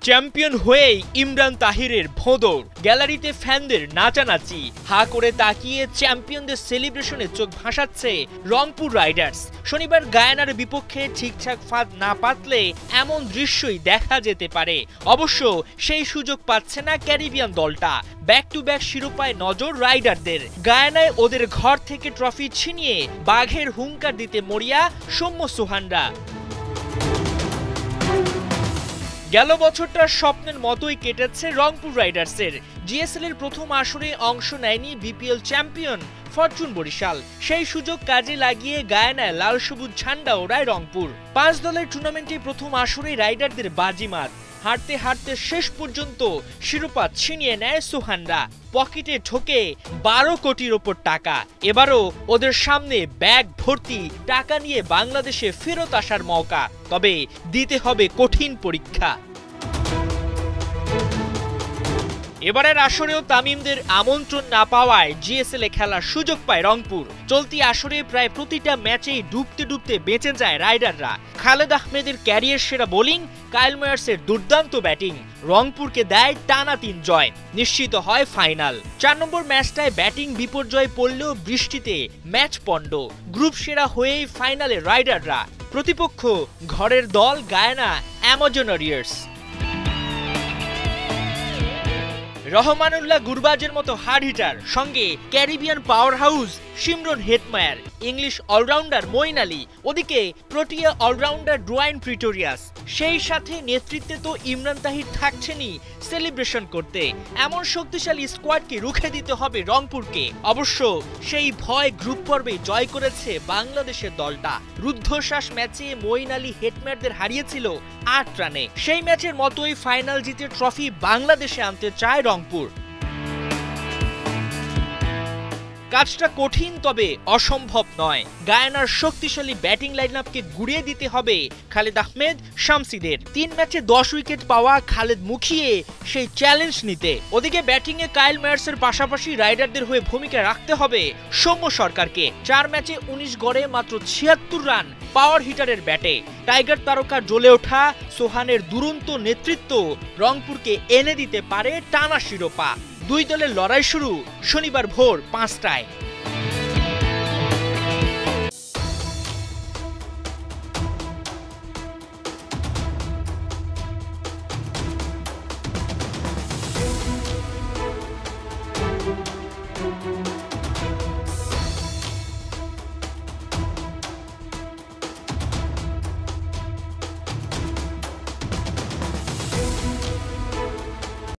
Champion হয়েই ইমরান তাহিরের ভোঁদড়, গ্যালারিতে ফ্যানদের নাচানাচি, হা করে তাকিয়ে চ্যাম্পিয়নদের সেলিব্রেশনে চোখ ভাসাচ্ছে রংপুর রাইডার্স। শনিবার গায়ানার বিপক্ষে ঠিকঠাক ফাঁদ না পাতলে এমন দৃশ্যই দেখা যেতে পারে। অবশ্য সেই সুযোগ পাচ্ছে না ক্যারিবিয়ান দলটা। ব্যাক টু ব্যাক শিরোপায় নজর রাইডারদের। গায়ানায় ওদের ঘর থেকে ট্রফি ছিনিয়ে বাঘের হুঙ্কার দিতে মরিয়া সৌম্য সোহানরা। গেল বছরটা স্বপ্নের মতোই কেটেছে রংপুর রাইডার্সের। জিএসএল এর প্রথম আসরে অংশ নেয়নি বিপিএল চ্যাম্পিয়ন ফরচুন বরিশাল। সেই সুযোগ কাজে লাগিয়ে গায়ানায় লাল সবুজ ঝান্ডা ওড়ায় রংপুর। 5 দলের টুর্নামেন্টে প্রথম আসরে রাইডারদের বাজিমাত। হারতে হারতে শেষ পর্যন্ত শিরোপা ছিনিয়ে নেয় সোহানরা। পকেটে ঢোকে 12 কোটির ওপর টাকা। এবারও ওদের সামনে ব্যাগ ভর্তি টাকা নিয়ে বাংলাদেশে ফেরত আসার মৌকা। তবে দিতে হবে কঠিন পরীক্ষা। এবারের আসরেও তামিমদের আমন্ত্রণ না পাওয়ায় জিএসএল এ খেলার সুযোগ পায় রংপুর। চলতি আসরে প্রায় প্রতিটা ম্যাচেই ডুবতে ডুবতে বেঁচে যায় রাইডাররা। খালেদ আহমেদের ক্যারিয়ার সেরা বোলিং, কাইল ময়ার্সের দুর্দান্ত ব্যাটিং রংপুরকে দেয় টানা 3 জয়। নিশ্চিত হয় ফাইনাল। 4 নম্বর ম্যাচটায় ব্যাটিং বিপর্যয় পড়লেও বৃষ্টিতে ম্যাচ পণ্ড। গ্রুপ সেরা হয়েই ফাইনালে রাইডাররা। প্রতিপক্ষ ঘরের দল গায়ানা অ্যামাজনারিয়ার্স। রহমানুল্লাহ গুরবাজের মতো হার্ড হিটার, সঙ্গে Caribbean powerhouse Shimron Hetmyer, English allrounder Moeen Ali, ওদিকে প্রোটিয়া অলরাউন্ডার ডোয়াইন প্রিটোরিয়াস। সেই সাথে নেতৃত্বে তো ইমরান তাহির থাকছেনই সেলিব্রেশন করতে। এমন শক্তিশালী স্কোয়াডকে রুখে দিতে হবে রংপুরকে। অবশ্য সেই ভয় গ্রুপ পর্বে জয় করেছে বাংলাদেশের দলটা। রুদ্ধশ্বাস ম্যাচে মঈন আলী হেটমায়ারদের হারিয়েছিল 8 রানে। সেই ম্যাচের মতোই ফাইনাল জিতে ট্রফি বাংলাদেশে আনতে চায় রংপুর। কাজটা কঠিন, তবে অসম্ভব নয়। গায়ানার শক্তিশালী ব্যাটিং লাইনআপকে গুড়িয়ে দিতে হবে খালেদ আহমেদ, শামসিদের। 3 ম্যাচে 10 উইকেট পাওয়া খালেদ মুখিয়ে সেই চ্যালেঞ্জ নিতে। ওদিকে ব্যাটিংয়ে কাইল ময়ার্সের পাশাপাশি রাইডারদের হয়ে ভূমিকা রাখতে হবে সৌম্য সরকারকে। 4 ম্যাচে 19 গড়ে মাত্র 76 রান পাওয়ার হিটারের ব্যাটে। টাইগার তারকা জ্বলে ওঠা সোহানের দুরন্ত নেতৃত্ব রংপুরকে এনে দিতে পারে টানা শিরোপা। 2 দলের লড়াই শুরু শনিবার ভোর 5টায়।